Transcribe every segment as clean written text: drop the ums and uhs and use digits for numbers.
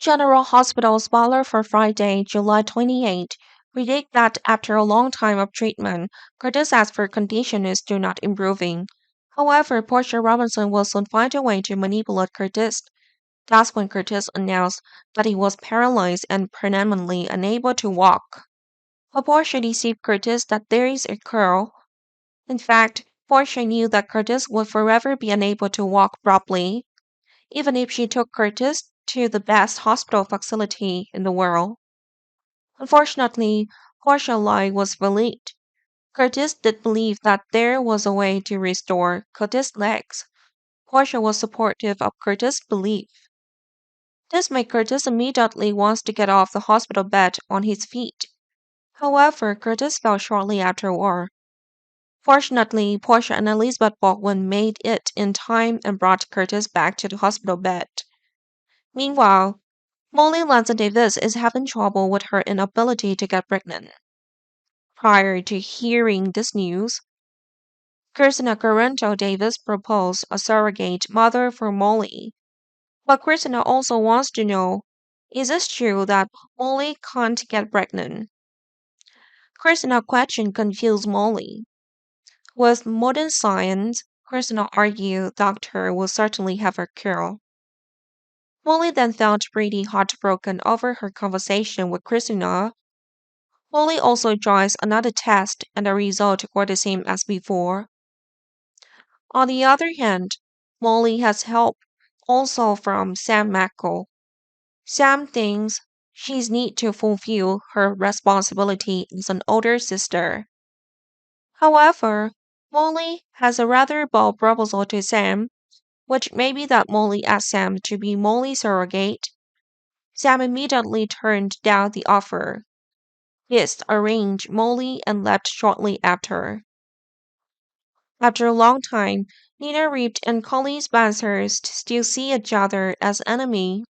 General Hospital's spoiler for Friday, July 28, predict that after a long time of treatment, Curtis' Asperger's condition is still not improving. However, Portia Robinson will soon find a way to manipulate Curtis. That's when Curtis announced that he was paralyzed and permanently unable to walk. But Portia deceived Curtis that there is a cure. In fact, Portia knew that Curtis would forever be unable to walk properly, even if she took Curtis to the best hospital facility in the world. Unfortunately, Portia's lie was believed. Curtis did believe that there was a way to restore Curtis' legs. Portia was supportive of Curtis' belief. This made Curtis immediately wants to get off the hospital bed on his feet. However, Curtis fell shortly afterward. Fortunately, Portia and Elizabeth Baldwin made it in time and brought Curtis back to the hospital bed. Meanwhile, Molly Lanza Davis is having trouble with her inability to get pregnant. Prior to hearing this news, Christina Corrento Davis proposed a surrogate mother for Molly. But Christina also wants to know, is it true that Molly can't get pregnant? Christina's question confused Molly. With modern science, Christina argued doctor will certainly have a cure. Molly then felt pretty heartbroken over her conversation with Christina. Molly also joins another test and the results were the same as before. On the other hand, Molly has help also from Sam Mackle. Sam thinks she's need to fulfill her responsibility as an older sister. However, Molly has a rather bold proposal to Sam, which may be that Molly asked Sam to be Molly's surrogate. Sam immediately turned down the offer. This arranged Molly and left shortly after. After a long time, Nina Reed and Colleen Bancehurst still see each other as enemy.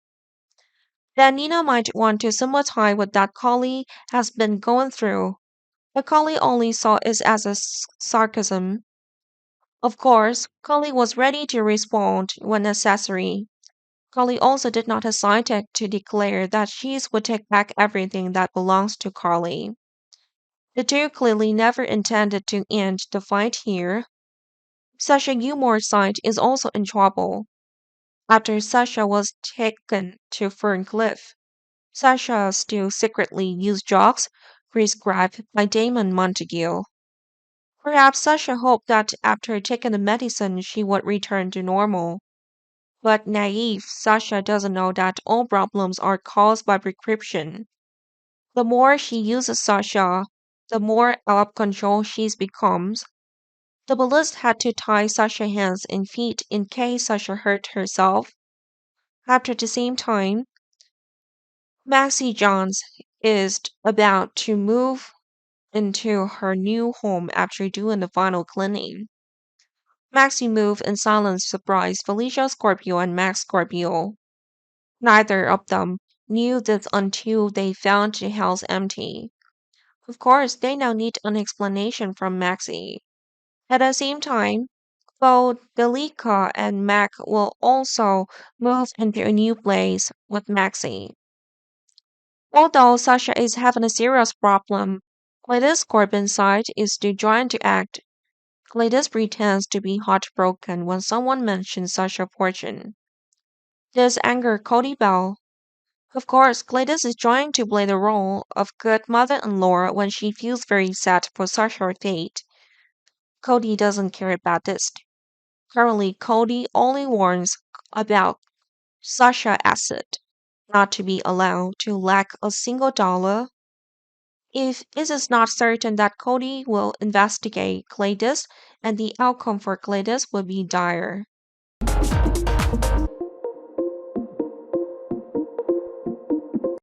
Then Nina might want to sympathize with that Collie has been going through, but Collie only saw it as a sarcasm. Of course, Collie was ready to respond when necessary. Collie also did not hesitate to declare that she would take back everything that belongs to Carly. The two clearly never intended to end the fight here. Sasha Gilmore's side is also in trouble. After Sasha was taken to Ferncliff, Sasha still secretly used drugs prescribed by Damon Montague. Perhaps Sasha hoped that after taking the medicine she would return to normal. But naive Sasha doesn't know that all problems are caused by prescription. The more she uses Sasha, the more out of control she becomes. The police had to tie Sasha's hands and feet in case Sasha hurt herself. After the same time, Maxie Johns is about to move into her new home after doing the final cleaning. Maxie moved in silence surprised Felicia Scorpio and Max Scorpio. Neither of them knew this until they found the house empty. Of course, they now need an explanation from Maxie. At the same time, both Delica and Mac will also move into a new place with Maxie. Although Sasha is having a serious problem, Gladys Corbin's side is still trying to act. Gladys pretends to be heartbroken when someone mentions Sasha's fortune. This angers Cody Bell. Of course, Gladys is trying to play the role of good mother-in-law when she feels very sad for Sasha's fate. Cody doesn't care about this. Currently, Cody only warns about Sasha asset, not to be allowed to lack a single dollar. If it is not certain that Cody will investigate Gladys, and the outcome for Gladys will be dire.